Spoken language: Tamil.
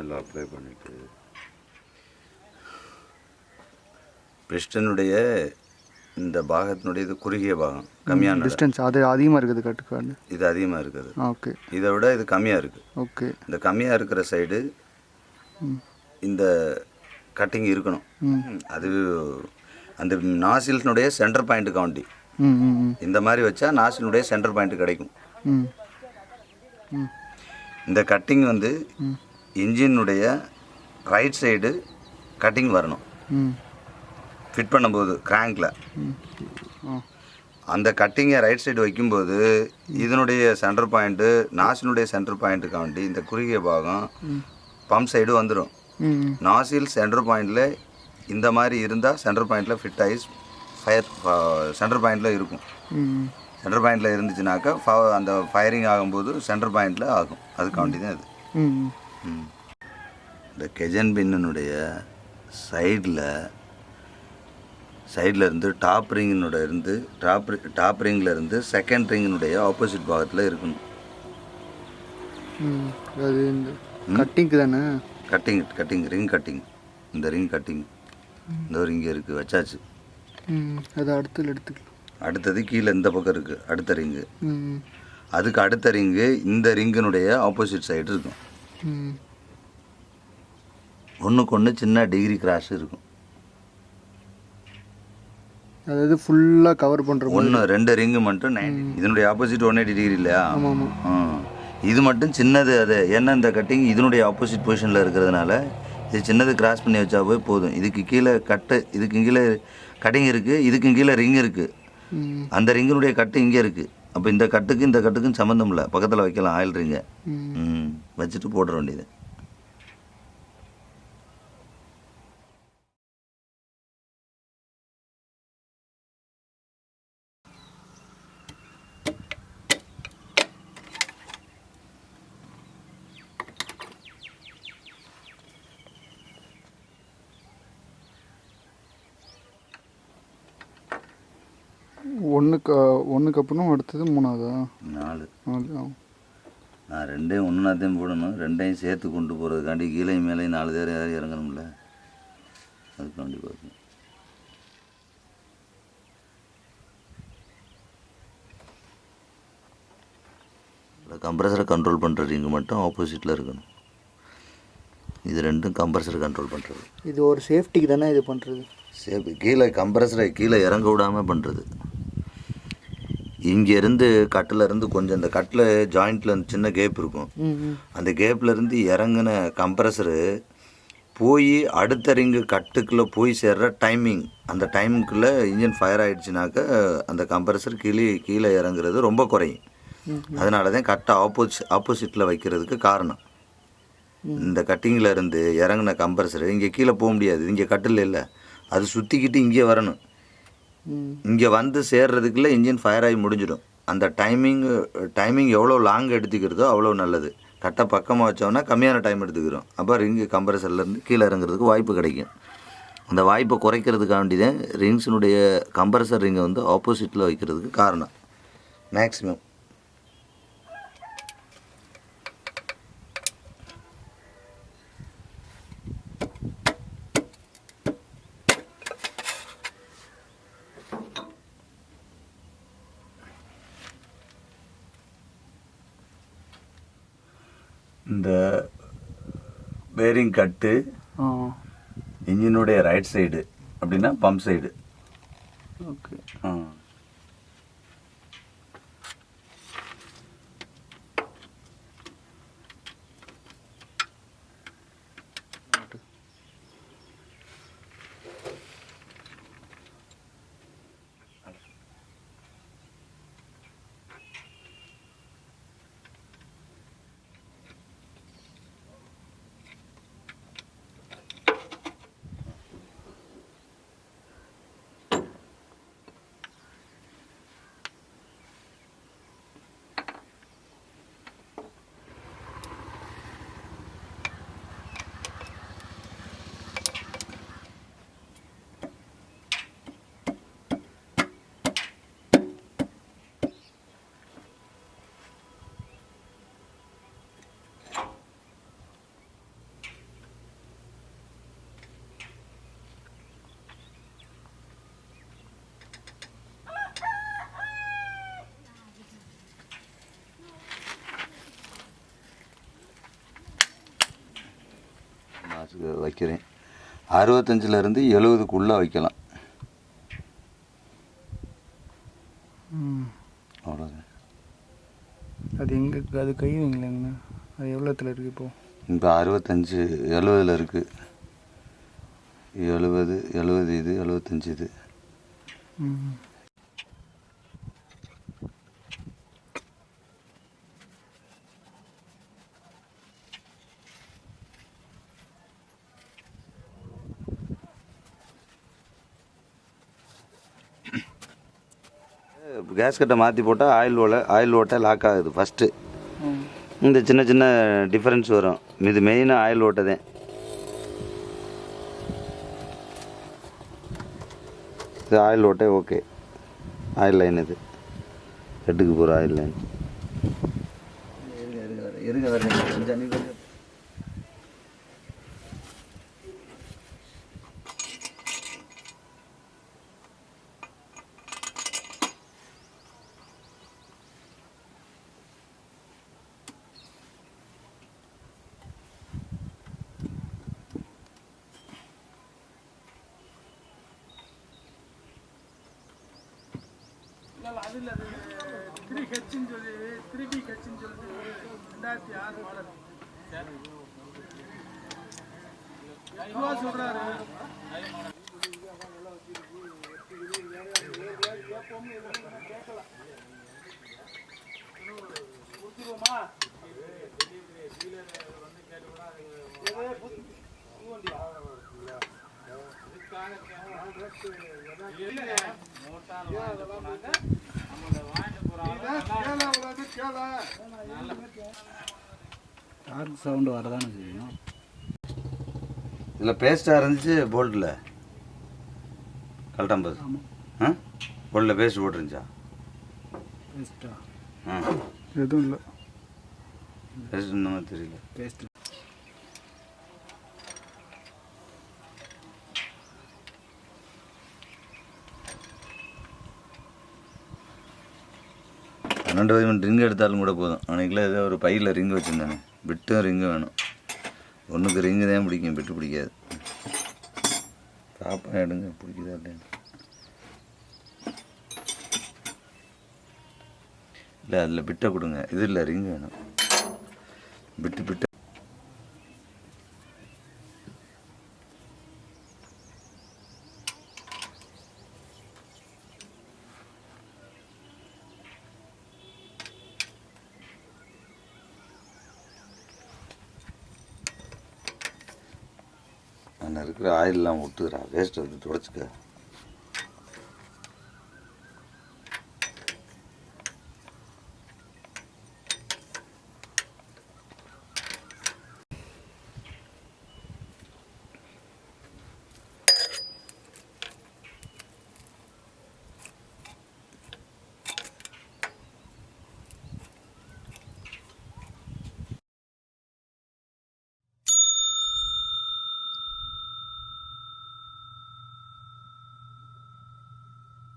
எல்லாம் அப்ளை பண்ணிவிட்டு பிஸ்டனுடைய இந்த பாகத்தினுடைய இது குறுகிய பாகம் கம்மியான டிஸ்டன்ஸ் அது அதிகமாக இருக்குது கட்டுக்காடு, இது அதிகமாக இருக்குது. ஓகே, இதை விட இது கம்மியாக இருக்குது. ஓகே, இந்த கம்மியாக இருக்கிற சைடு இந்த கட்டிங் இருக்கணும். அது அந்த நாசில்னுடைய சென்டர் பாயிண்ட் காண்டி இந்த மாதிரி வச்சா நாசிலுடைய சென்டர் பாயிண்ட் கிடைக்கும். இந்த கட்டிங் வந்து இன்ஜினுடைய ரைட் சைடு கட்டிங் வரணும். ஃபிட் பண்ணும்போது கிராங்கில் அந்த கட்டிங்கை ரைட் சைடு வைக்கும்போது இதனுடைய சென்டர் பாயிண்ட்டு நாசினுடைய சென்டர் பாயிண்ட்டுக்காண்டி இந்த குறுகிய பாகம் பம்ப் சைடு வந்துடும். நாசில் சென்டர் பாயிண்டில் இந்த மாதிரி இருந்தால் சென்டர் பாயிண்டில் ஃபிட் ஆகி ஃபயர் சென்டர் பாயிண்டில் இருக்கும். சென்டர் பாயிண்டில் இருந்துச்சுனாக்கா அந்த ஃபயரிங் ஆகும்போது சென்டர் பாயிண்டில் ஆகும். அதுக்காண்டி தான் அது. இந்த கெஜன் பின்னுடைய சைடில் இருந்து டாப் ரிங்கினோட இருந்து டாப் ரிங்கில் இருந்து செகண்ட் ரிங்கினுடைய ஆப்போசிட் பாகத்தில் இருக்கணும். அது இந்த கட்டிங்க்கு தானே? Cutting ring cutting. இந்த ரிங் கட்டிங் இந்த ஒரு இங்கே இருக்குது, வச்சாச்சு. அது எடுத்துக்கலாம். அடுத்தது கீழே இந்த பக்கம் இருக்குது அடுத்த ரிங்கு. அதுக்கு அடுத்த ரிங்கு இந்த ரிங்கினுடைய ஆப்போசிட் சைடு இருக்கும். ஒன்றுக்கு ஒன்று சின்ன டிகிரி கிராஸ் இருக்கும். அதாவது ஃபுல்லாக கவர் பண்ணுற ஒன்று 2 ரிங்கு மட்டும் 90. இதனுடைய ஆப்போசிட் 180 டிகிரி இல்லையா? இது மட்டும் சின்னது. அது ஏன்னா இந்த கட்டிங் இதனுடைய ஆப்போசிட் பொசிஷனில் இருக்கிறதுனால இது சின்னது கிராஸ் பண்ணி வச்சா போய் போதும். இதுக்கு கீழே இதுக்கு கீழே கட்டிங் இருக்குது, இதுக்கு கீழே ரிங் இருக்குது. அந்த ரிங்கினுடைய கட்டு இங்கே இருக்குது. அப்போ இந்த கட்டுக்கும் சம்மந்தம் இல்லை. பக்கத்தில் வைக்கலாம் ஆயில் ரிங்கை. வச்சுட்டு போடுற வேண்டியது. ஒன்றுக்கு அப்புறம் அடுத்தது 3ஆவதா? 4. ஆகும். நான் 2ஐயும் ஒன்றாத்தையும் போடணும். 2ஐயும் சேர்த்து கொண்டு போகிறதுக்காண்டி கீழே மேலேயும் 4 பேர் யாரும் இறங்கணும்ல, அதுக்காண்டி பார்க்கணும். கம்ப்ரஸரை கண்ட்ரோல் பண்ணுற ரிங்கு மட்டும் ஆப்போசிட்டில் இருக்கணும். இது ரெண்டும் கம்ப்ரஸரை கண்ட்ரோல் பண்ணுறது. இது ஒரு சேஃப்டிக்கு தானே இது பண்ணுறது? கீழே கம்ப்ரஸரை கீழே இறங்க விடாமல் பண்ணுறது. இங்கேருந்து கட்டிலேருந்து கொஞ்சம் இந்த கட்டில் ஜாயிண்டில் சின்ன கேப் இருக்கும். அந்த கேப்லேருந்து இறங்கின கம்ப்ரஸரு போய் அடுத்த ரிங்கு கட்டுக்குள்ளே போய் சேர்ற டைமிங், அந்த டைமுக்குள்ளே இன்ஜின் ஃபயர் ஆகிடுச்சுனாக்கா அந்த கம்ப்ரஸர் கீழே இறங்குறது ரொம்ப குறையும். அதனால தான் கட்டை ஆப்போசிட்டில் வைக்கிறதுக்கு காரணம். இந்த கட்டிங்கில் இருந்து இறங்கின கம்ப்ரஸரு இங்கே கீழே போக முடியாது. இங்கே கட்டில் இல்லை, அது சுற்றிக்கிட்டு இங்கே வரணும். இங்கே வந்து சேர்றதுக்குள்ளே இன்ஜின் ஃபயர் ஆகி முடிஞ்சிடும். அந்த டைமிங் எவ்வளோ லாங் எடுத்துக்கிறதோ அவ்வளோ நல்லது. கட்டை பக்கமாக வச்சோம்னா கம்மியான டைம் எடுத்துக்கிறோம். அப்போ ரிங்கு கம்ப்ரஸர்லேருந்து கீழே இறங்குறதுக்கு வாய்ப்பு கிடைக்கும். அந்த வாய்ப்பை குறைக்கிறதுக்காண்டி தான் ரிங்ஸினுடைய கம்ப்ரஸர் ரிங்கை வந்து ஆப்போசிட்டில் வைக்கிறதுக்கு காரணம். மேக்ஸிமம் இந்த பேரிங் கட்டு இன்ஜினுடைய ரைட் சைடு அப்படின்னா பம்ப் சைடு. ஓகே. வைக்கிறேன். 65லேருந்து 70க்குள்ளே வைக்கலாம். அவ்வளோதான். அது எங்கே அது கை வைங்களேங்கண்ணா, அது எவ்வளோத்துல இருக்குது இப்போது? இப்போ 65 70ல் இருக்குது. 70 இது 75 இது. கேஸ்கட்டை மாற்றி போட்டால் ஆயில் ஓட்டை லாக் ஆகுது ஃபஸ்ட்டு. இந்த சின்ன சின்ன டிஃப்ரென்ஸ் வரும். இது மெயினாக ஆயில் ஓட்டை தான். இது ஆயில் ஓட்டை ஓகே. ஆயில் லைன் இது ஹெட்டுக்கு போகிற ஆயில் லைன். அதில் அது 3Hன்னு சொல்லி 3DHன்னு சொல்லி 2006 மாடல் சொல்கிறாரு. கொடுத்துருவோமா? டார்க் சவுண்டு வரதானே செய்யும். இதில் பேஸ்ட்டாக இருந்துச்சு போல்ட்டில் கலட்டாம்பது. போல்ட்டில் பேஸ்ட் போட்டுருந்துச்சா? பேஸ்ட்டா? எதுவும் இல்லை. பேஸ்ட் இந்த மாதிரி தெரியல. பேஸ்ட்டு பன்னெண்டு ரிங்கு எடுத்தாலும் கூட போதும். அன்றைக்கில் ஏதோ ஒரு பையில் ரிங்கு வச்சுருந்தானே, பிட்டும் ரிங்கு வேணும். ஒன்றுக்கு ரிங்கு தான் பிடிக்கும், பிட்டு பிடிக்காது. பாப்பா எடுங்க, பிடிக்குதா இல்லைன்னு. இல்லை அதில் பிட்டை கொடுங்க. இது இல்லை, ரிங்கு வேணும். பிட்டு அதில் இருக்கிற ஆயிலெலாம் விட்டுக்கிறா, வேஸ்ட்டை விட்டு துடைச்சிக்க.